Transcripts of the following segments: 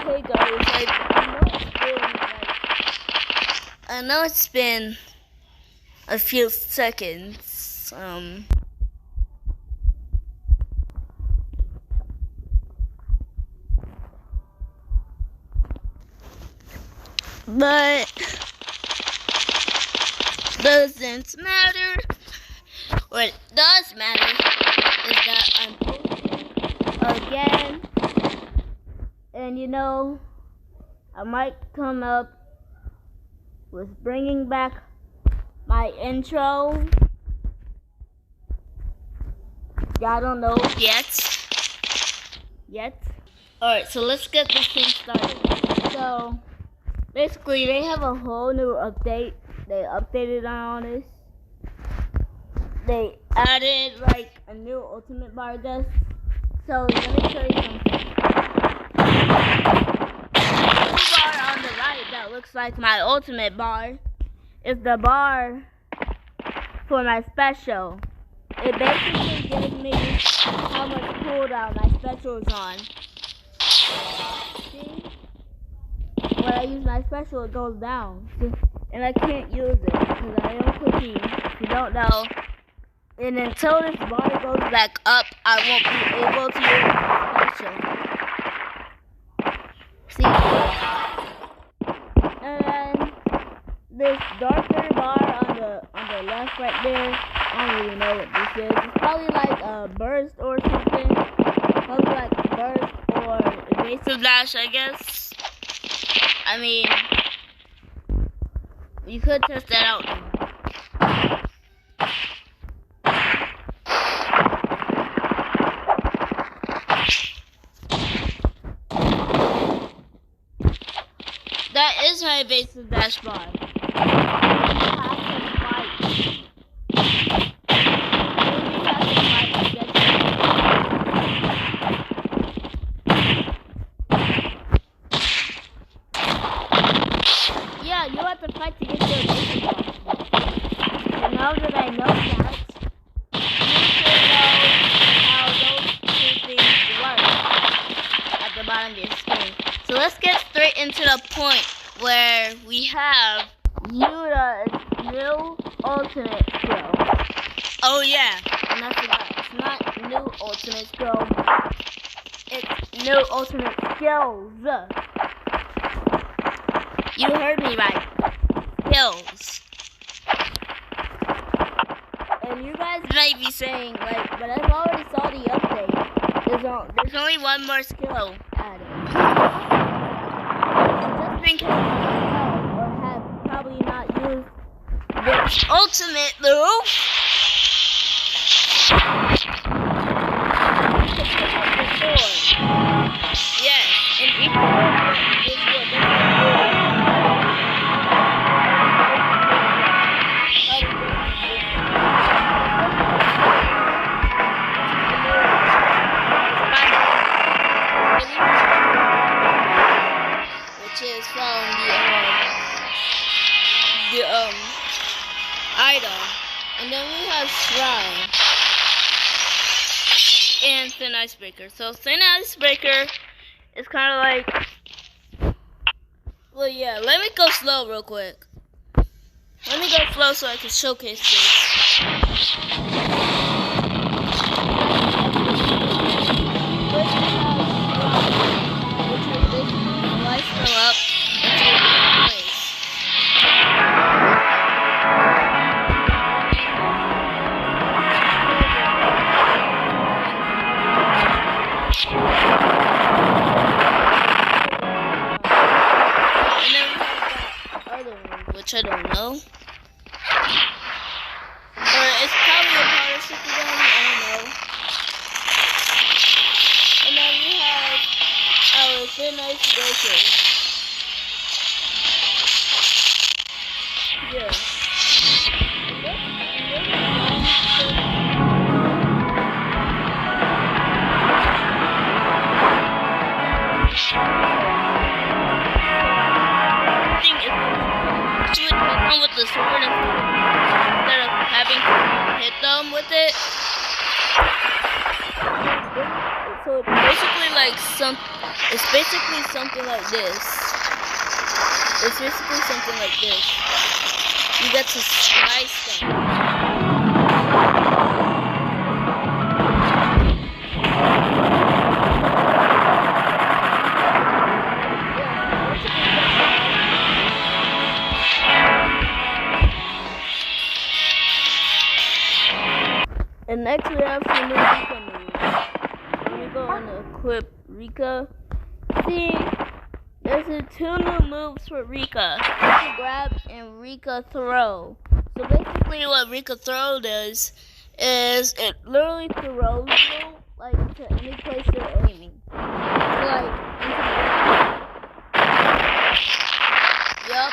Hey guys, I know it's been a few seconds. But doesn't matter. What does matter is that I'm posting again, and I might come up with bringing back my intro. I don't know yet. Alright, so let's get this thing started. So basically they have a whole new update. They updated on this. They added like a new ultimate bar, I guess. So let me show you something. The bar on the right that looks like my ultimate bar is the bar for my special. It basically gives me how much cooldown my special is on. See? When I use my special, it goes down. And I can't use it because I am cooking. If you don't know. And until this bar goes back up, I won't be able to use my special. See? And then this darker bar on the left right there, I don't really know what this is. It's probably like a burst or something. Probably like a burst or evasive dash, I guess. I mean, you could test that out. That is my evasive dash bar. Yeah, you have to fight to get your evasive bar. So now that I know that, you should know how those two things work at the bottom of your screen. So let's get straight into the point where we have Yuta's new ultimate skill. Oh yeah, and I forgot, it's not new ultimate skill, it's new ultimate skills. You heard me right, skills. And you guys might be saying, like, but I've already saw the update. There's only one more skill added. Just in case you don't know or have probably not used this ultimate though. Yes, and each one gives you a different which is from the item, and then we have Shrine and Thin Icebreaker. So Thin Icebreaker is kind of like, well, yeah. Let me go slow real quick. Let me go slow so I can showcase this. Fill up until this place. And then we have that other one, which I don't know. Or it's probably a power super gun, I don't know. And then we have our Thin Icebreaker. Yeah. With the sword instead of having to hit them with it. It's So it's basically like it's basically something like this. It's basically something like this. You get to slice them. And next we have some new Rika moves. Let me go and equip Rika. See, there's two new moves for Rika. Rika grab and Rika throw. So basically what Rika throw does is it literally throws you like to any place you're aiming. So, like yup.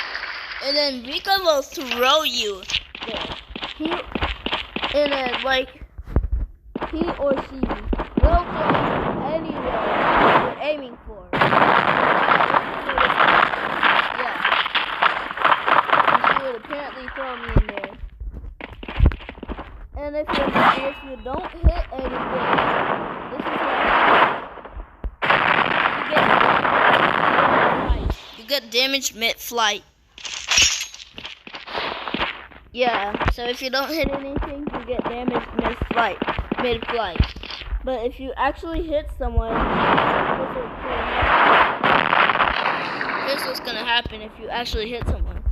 And then Rika will throw you there. And then like he or she will throw anywhere you're aiming for. Yeah. And she would apparently throw me in there. And if you don't hit anything, this is what happens. You get damage mid-flight. Yeah, so if you don't hit anything, you get damage mid-flight. But if you actually hit someone, here's what's gonna happen if you actually hit someone.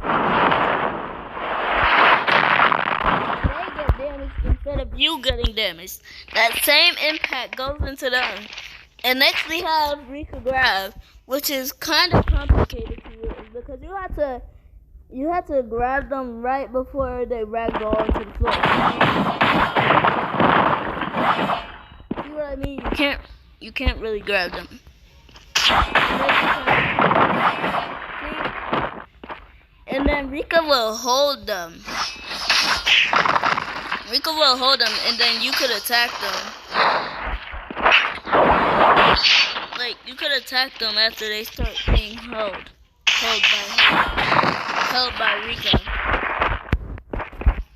They get damaged instead of you getting damaged. That same impact goes into them. And next we have Rika grab, which is kind of complicated to use because you have to grab them right before they ragdoll onto the floor. See what I mean? You can't really grab them. And then Rika will hold them. And then you could attack them. Like you could attack them after they start being held by Rika.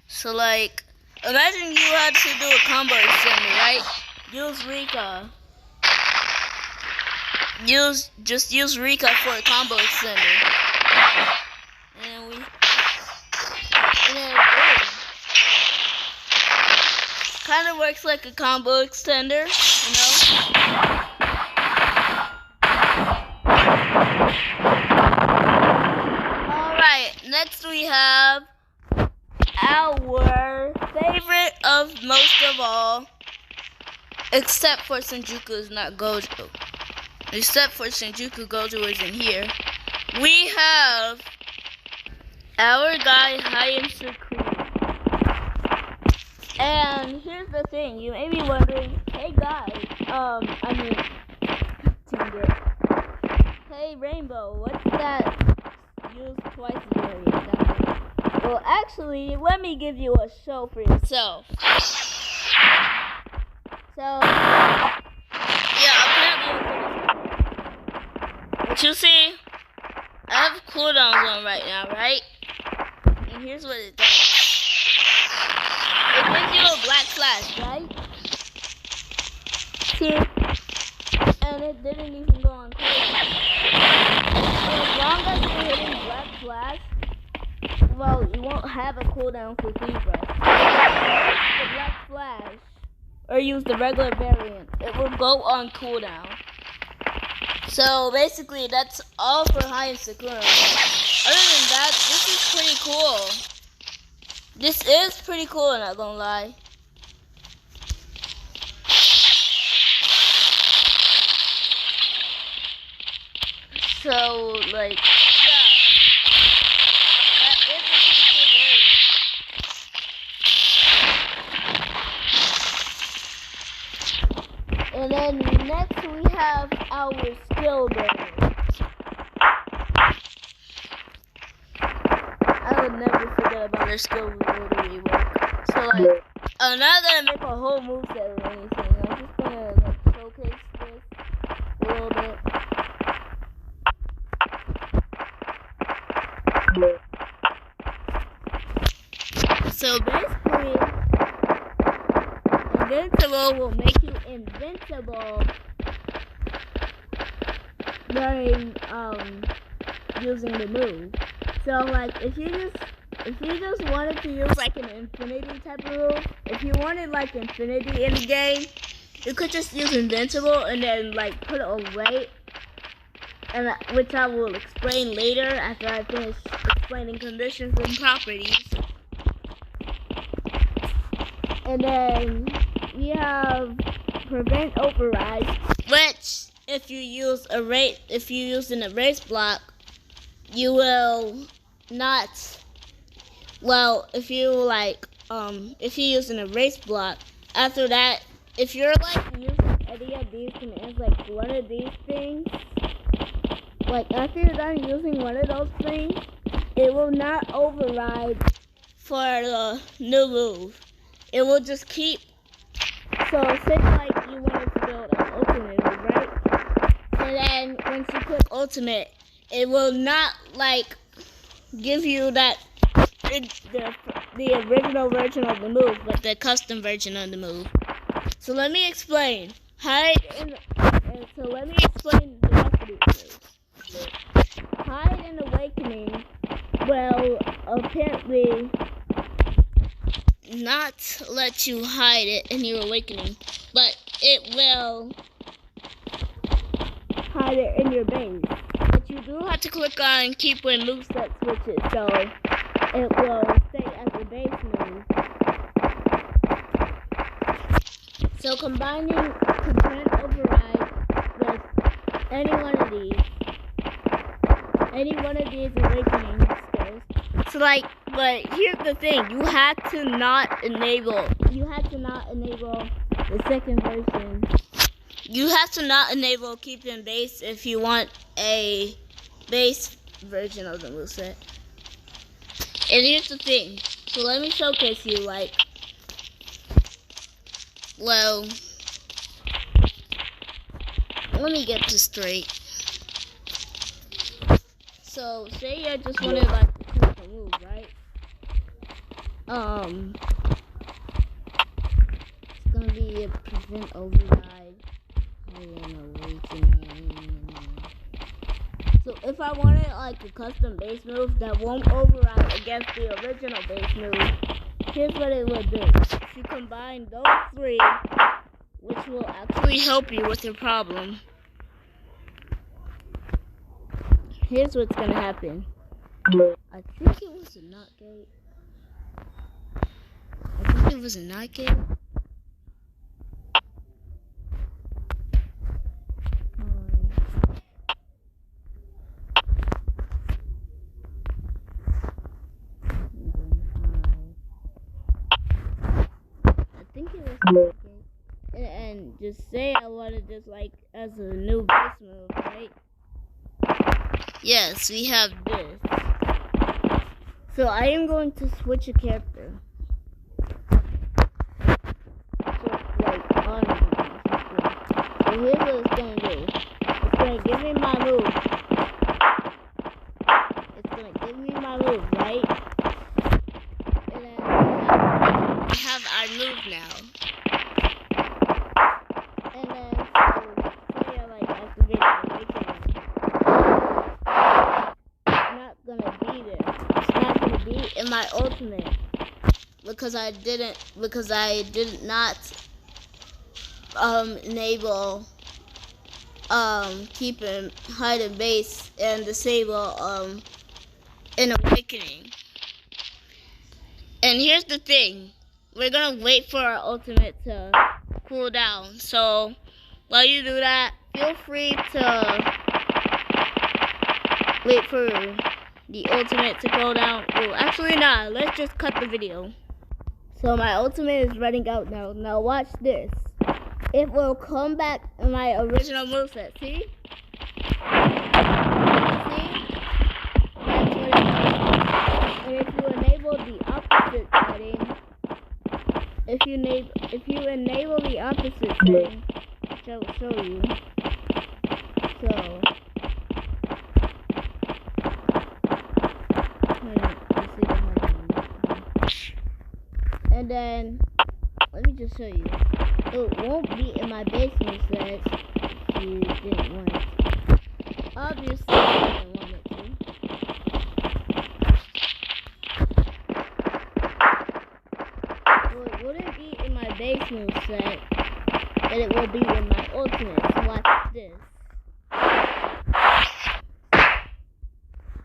So like, imagine you had to do a combo extender, right? Use Rika. Just use Rika for a combo extender. And then kind of works like a combo extender, you know? Next we have our favorite of most of all, except for Senjuku is not Gojo. Except for Senjuku, Gojo isn't here. We have our guy Heian Sukuna. And here's the thing, you may be wondering, hey guys, hey Rainbow, what's that? Use twice variant. Well, actually, let me give you a show for yourself. So, yeah, apparently, what you see, I have cooldowns on right now, right? And here's what it does. It gives you a black flash, right? See? And it didn't even go on cooldown. As long as you're hitting black flash, well, you won't have a cooldown for Free Brush. Use the black flash, or use the regular variant. It will go on cooldown. So basically, that's all for Heian Sakura. Other than that, this is pretty cool. This is pretty cool, not gonna lie. So, like, yeah. That is a pretty cool. And then next we have our skill builder. I would never forget about our skill builder rework. So, like, I'm not gonna make a whole moveset or anything. I'm just gonna, like, showcase this a little bit. So basically, invincible will make you invincible during using the move. So like if you just wanted to use like an infinity type of move, if you wanted like infinity in the game, you could just use invincible and then like put it on wait, and which I will explain later after I finish explaining conditions and properties. And then we have prevent override, which if you use an erase block, you will not. Well, if you use an erase block, after that, if you're like using any of these commands, like one of these things, like after you're done using one of those things, it will not override for the new move. It will just keep. So say like you wanted to build an ultimate move, right? So then once you click ultimate, it will not like give you that the original version of the move, but the custom version of the move. So let me explain. So let me explain the rest of these moves. Hide and Awakening will apparently not let you hide it in your awakening, but it will hide it in your base. But you do have to click on keep when moveset switches, so it will stay as the base move. So combining Prevent Override with any one of these awakening skills. So like, but here's the thing, you have to not enable the second version. You have to not enable keep in base if you want a base version of the moveset. And here's the thing. So let me showcase you, like, well, let me get this straight. So say I just wanted like to click the move, right? It's gonna be a prevent override. Heian Awakening. So if I wanted like a custom base move that won't override against the original base move, here's what it will do. If you combine those three, which will actually help you with your problem, here's what's gonna happen. I think it was a not gate. And just say I wanted this like as a new base move, right? Yes, we have this. So I am going to switch a character. So like on. So here's what it's gonna do. It's gonna give me my move. Right? And then we have our move now. And then so say I like activate the awakening. It's not gonna be there. It's not gonna be in my ultimate because I did not enable keep and hide and base and disable an awakening. And here's the thing, we're gonna wait for our ultimate to cool down. So while you do that, feel free to wait for the ultimate to cool down. Well, actually not. Let's just cut the video. So my ultimate is running out now. Now watch this. It will come back in my original moveset. See? And if you enable the opposite setting, if you enable the opposite setting, which I will show you. So and then let me just show you. It won't be in my base moveset if you didn't want it. Obviously, I didn't want it to. Well, it wouldn't be in my base moveset, and it will be in my ultimate. So watch this.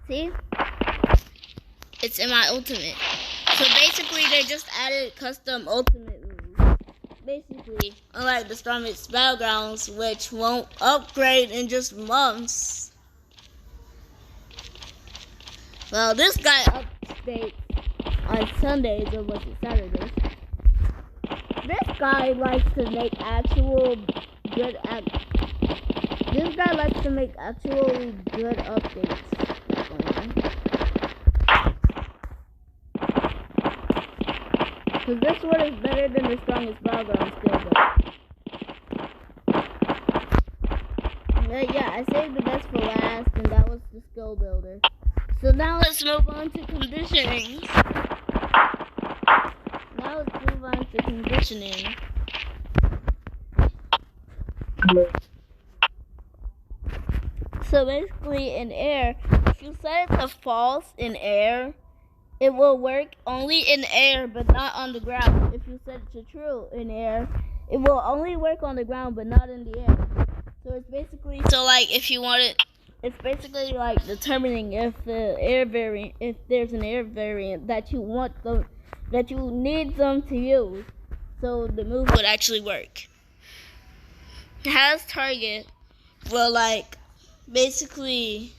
See? It's in my ultimate. So basically, they just added custom ultimate moves. Basically, unlike the strongest battlegrounds, which won't upgrade in just months. Well, this guy updates on Sundays, or was it Saturdays? This guy likes to make actually good updates. Because this one is better than the strongest battleground skill but yeah, I saved the best for last, and that was the skill builder. So now let's move on to conditioning. So basically in air, if you set it to false in air, it will work only in air but not on the ground. If you set it to true in air, it will only work on the ground but not in the air. So it's basically if you want it, it's basically like determining if there's an air variant that you need them to use, so the move would actually work. Has target will basically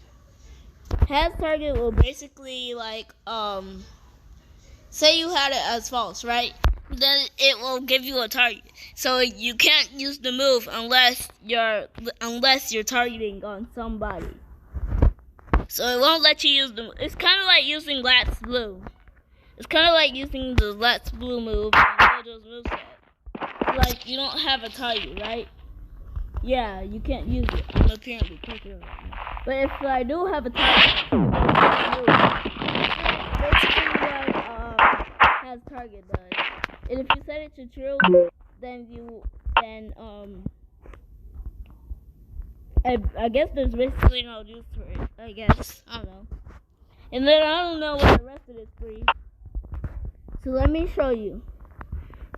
say you had it as false, right? Then it will give you a target. So you can't use the move unless you're targeting on somebody. So it won't let you use the move. It's kind of like using Let's Blue. It's kind of like using the Let's Blue move in JoJo's moveset. It's you don't have a target, right? Yeah, you can't use it. I'm apparently clicking it right now. But if I do have a target, basically what has target does. And if you set it to true, then I guess there's basically no use for it. I guess. I don't know. And then I don't know what the rest of this free. So let me show you.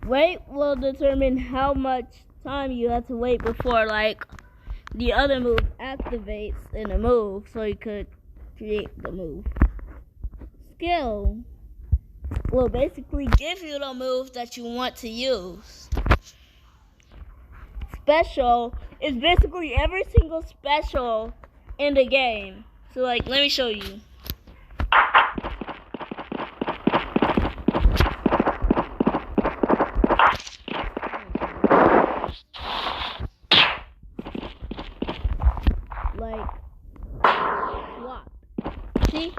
Wait will determine how much time you have to wait before the other move activates in a move, so you could create the move. Skill will basically give you the move that you want to use. Special is basically every single special in the game. So let me show you. Swap. See?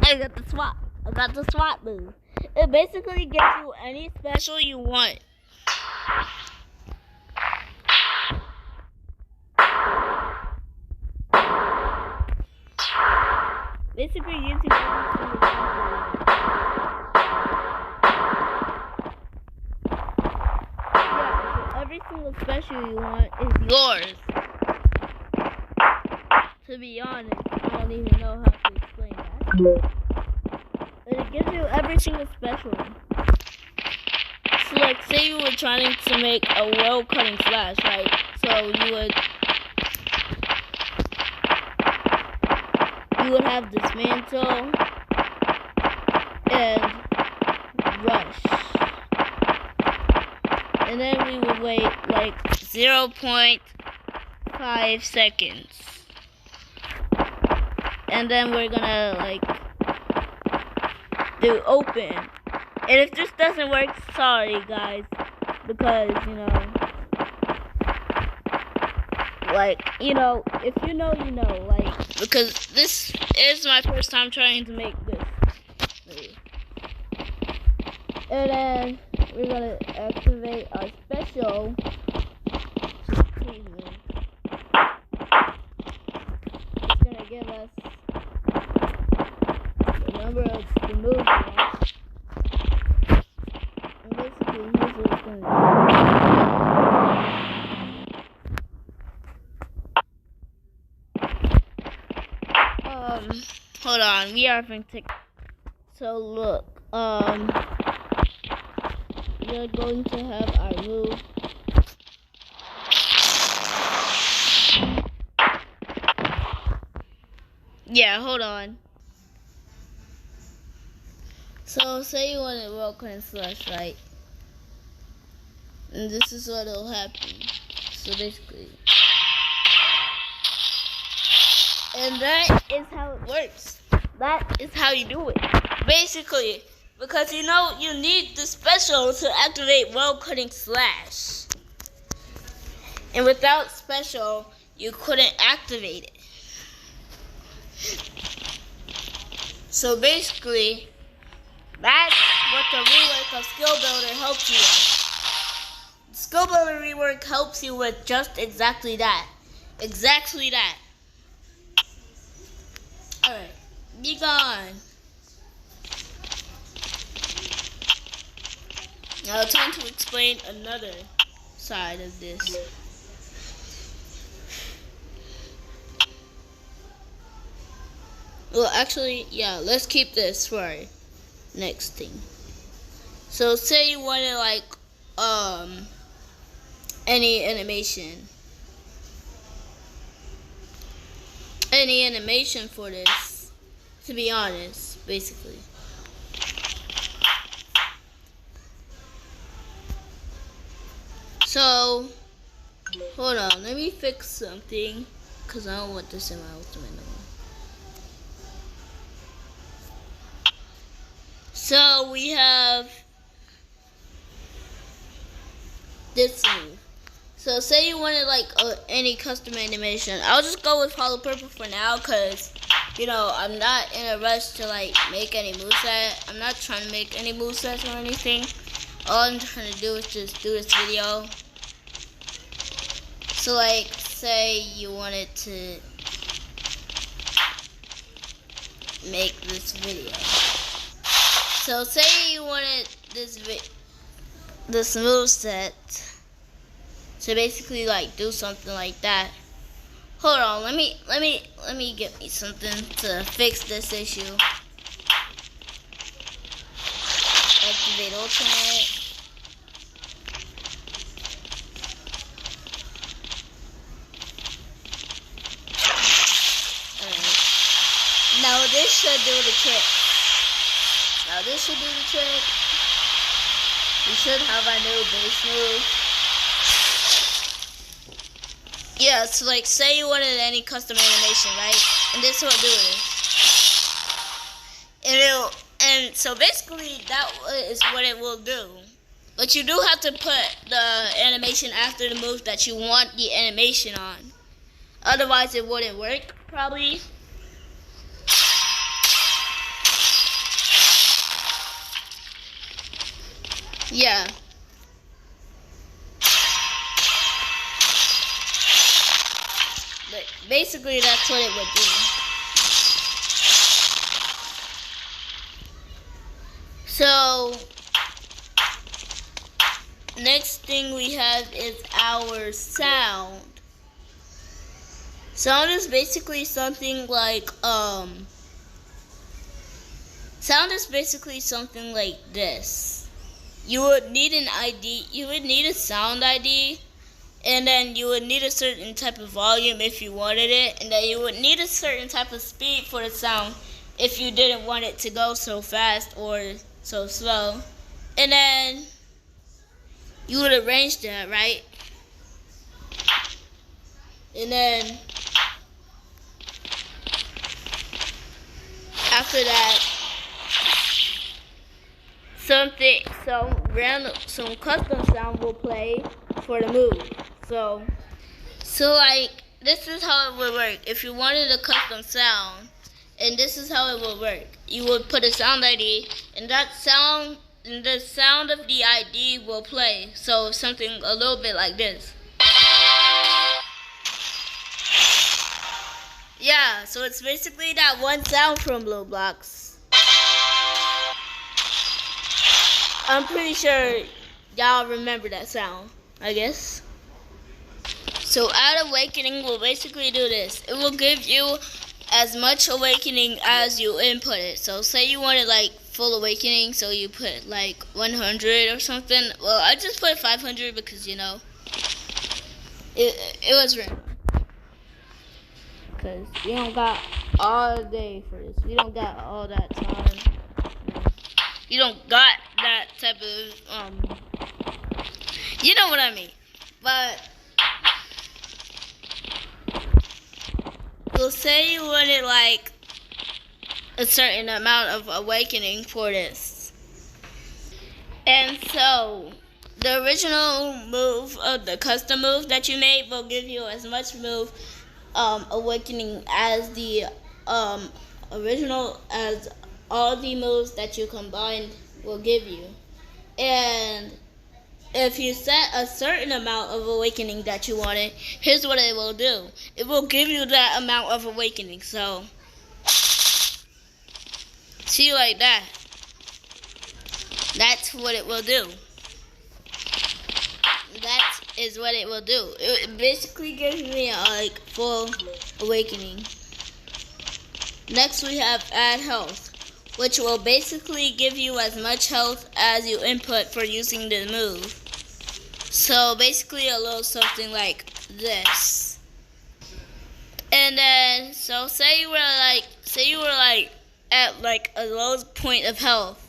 I got the swap move. It basically gives you any special you want. Basically using every single special you want is yours. To be honest, I don't even know how to explain that. But it gives you every single special. So say you were trying to make a well-cutting slash, right? So you would have dismantle and rush. And then we would wait 0.5 seconds. And then we're gonna do open. And if this doesn't work, sorry guys, because if you know, because this is my first time trying to make this. And then we're gonna activate our special. It's gonna give us the number of the moves we want. And basically, here's what it's gonna do. hold on, we are having to. So look, we are going to have our move. Yeah, hold on. So say you want to welcome and slash, right? And this is what will happen. So basically, and that is how it works. That is how you do it. Basically, because you know you need the special to activate well cutting slash. And without special, you couldn't activate it. So basically, that's what the rework of Skill Builder helps you with. Skill Builder rework helps you with just exactly that. Exactly that. Alright, be gone. Now it's time to explain another side of this. Well, actually, yeah, let's keep this for our next thing. So say you wanted like any animation for this, to be honest, basically. So hold on, let me fix something because I don't want this in my ultimate no more. So we have this move. So say you wanted like any custom animation. I'll just go with Hollow Purple for now because, you know, I'm not in a rush to like make any moveset. I'm not trying to make any movesets or anything. All I'm trying to do is just do this video. So like say you wanted to make this video. So say you wanted this moveset to basically like do something like that. Hold on, let me get me something to fix this issue. Activate ultimate. Alright. Now this should do the trick. We should have our new base move. Yeah, so like say you wanted any custom animation, right? And this will do it. And so basically that is what it will do. But you do have to put the animation after the move that you want the animation on. Otherwise it wouldn't work, probably. Yeah. But basically that's what it would do. So next thing we have is our sound. Sound is basically something like this. You would need an ID, you would need a sound ID, and then you would need a certain type of volume if you wanted it, and then you would need a certain type of speed for the sound if you didn't want it to go so fast or so slow. And then you would arrange that, right? And then after that, some custom sound will play for the move. So like this is how it would work. If you wanted a custom sound, and this is how it would work. You would put a sound ID, and the sound of the ID will play. So something a little bit like this. Yeah, so it's basically that one sound from Roblox. I'm pretty sure y'all remember that sound, I guess. So Add Awakening will basically do this. It will give you as much awakening as you input it. So say you wanted like full awakening, so you put like 100 or something. Well, I just put 500 because it was random. Because we don't got all day for this. We don't got all that time. You don't got that type of you know what I mean. But so say you wanted like a certain amount of awakening for this. And so the original move, the custom move that you made will give you as much move awakening as the original, as all the moves that you combined will give you. And if you set a certain amount of awakening that you wanted, here's what it will do. It will give you that amount of awakening. So see, like that. That's what it will do. That is what it will do. It basically gives me like full awakening. Next we have add health, which will basically give you as much health as you input for using the move. So basically a little something like this. And then so say you were like at like a low point of health,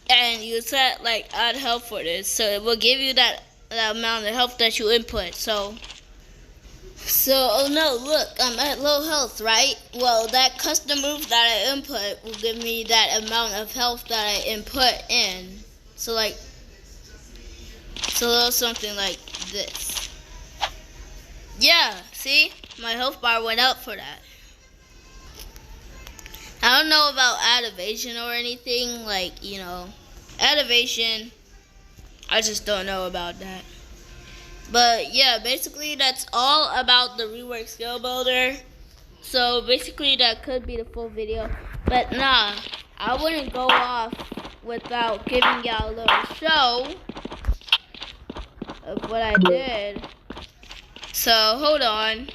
and you set like add health for this, so it will give you that amount of health that you input. So oh no, look, I'm at low health, right? Well, that custom move that I input will give me that amount of health that I input in. So a little something like this. Yeah, see? My health bar went up for that. I don't know about add evasion or anything, like, add evasion. I just don't know about that. But yeah, basically that's all about the Rework skill builder. So basically that could be the full video. But nah, I wouldn't go off without giving y'all a little show of what I did. So hold on.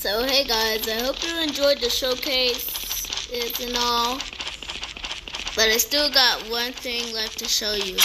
So hey guys, I hope you enjoyed the showcase and all. But I still got one thing left to show you.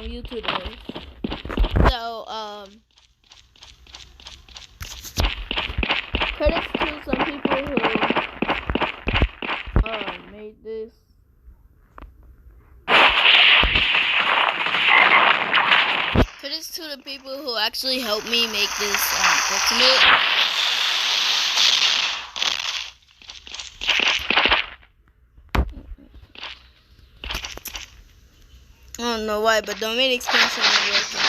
You today. So, credits to some people who made this. Credits to the people who actually helped me make this ultimate. I don't know why, but domain expansion is working.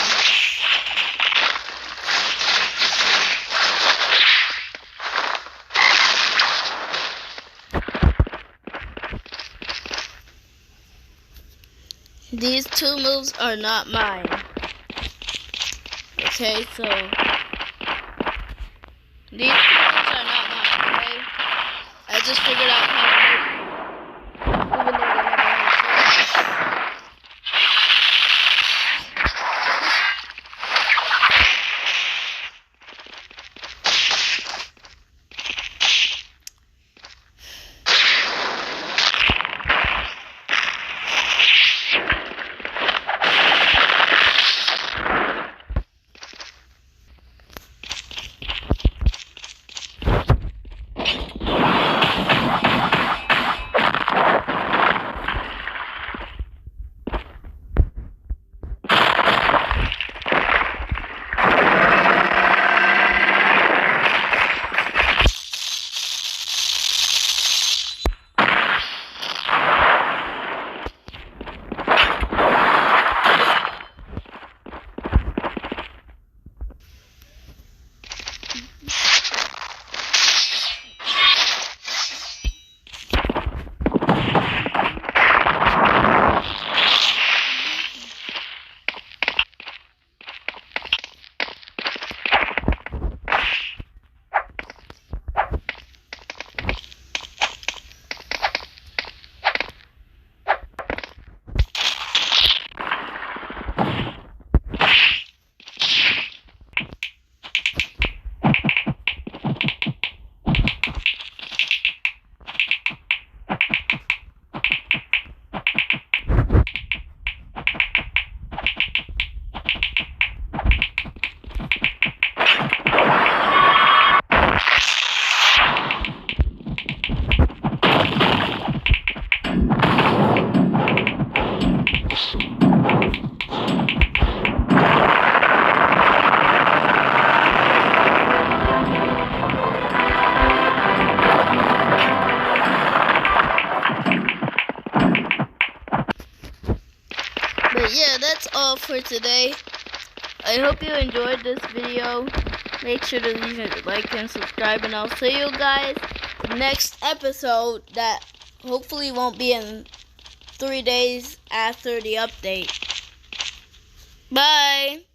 These two moves are not mine. Okay, so these two moves are not mine, okay? I just figured out how to make them, even though they never had a choice. yeah, that's all for today. I hope you enjoyed this video. Make sure to leave a like and subscribe, and I'll see you guys next episode that hopefully won't be in 3 days after the update. Bye!